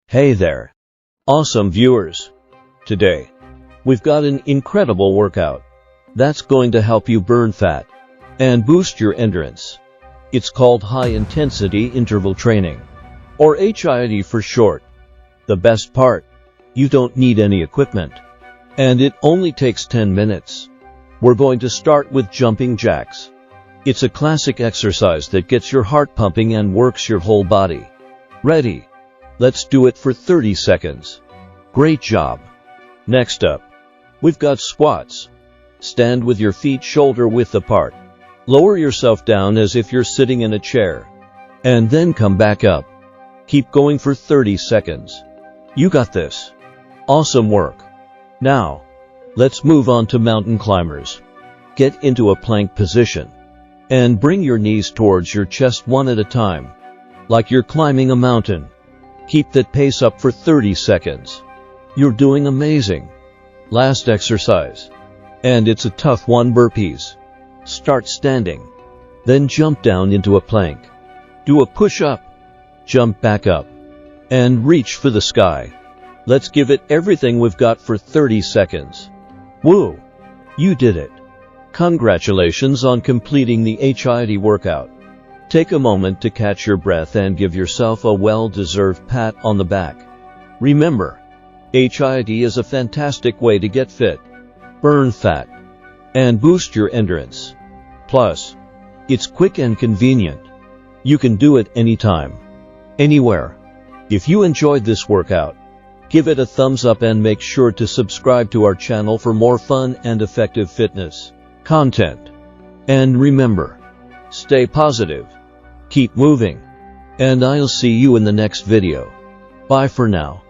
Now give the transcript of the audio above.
Hey there, awesome viewers. Today, we've got an incredible workout that's going to help you burn fat and boost your endurance. It's called high-intensity interval training, or HIIT for short. The best part, you don't need any equipment, and it only takes 10 minutes. We're going to start with jumping jacks. It's a classic exercise that gets your heart pumping and works your whole body. Ready? Let's do it for 30 seconds. Great job. Next up, we've got squats. Stand with your feet shoulder-width apart. Lower yourself down as if you're sitting in a chair, and then come back up. Keep going for 30 seconds. You got this. Awesome work. Now, let's move on to mountain climbers. Get into a plank position, and bring your knees towards your chest one at a time, like you're climbing a mountain. Keep that pace up for 30 seconds. You're doing amazing. Last exercise, and it's a tough one: burpees. Start standing, then jump down into a plank. Do a push-up, jump back up, and reach for the sky. Let's give it everything we've got for 30 seconds. Woo! You did it. Congratulations on completing the HIIT workout. Take a moment to catch your breath and give yourself a well-deserved pat on the back. Remember, HIIT is a fantastic way to get fit, burn fat, and boost your endurance. Plus, it's quick and convenient. You can do it anytime, anywhere. If you enjoyed this workout, give it a thumbs up and make sure to subscribe to our channel for more fun and effective fitness content. And remember, stay positive, keep moving, and I'll see you in the next video. Bye for now.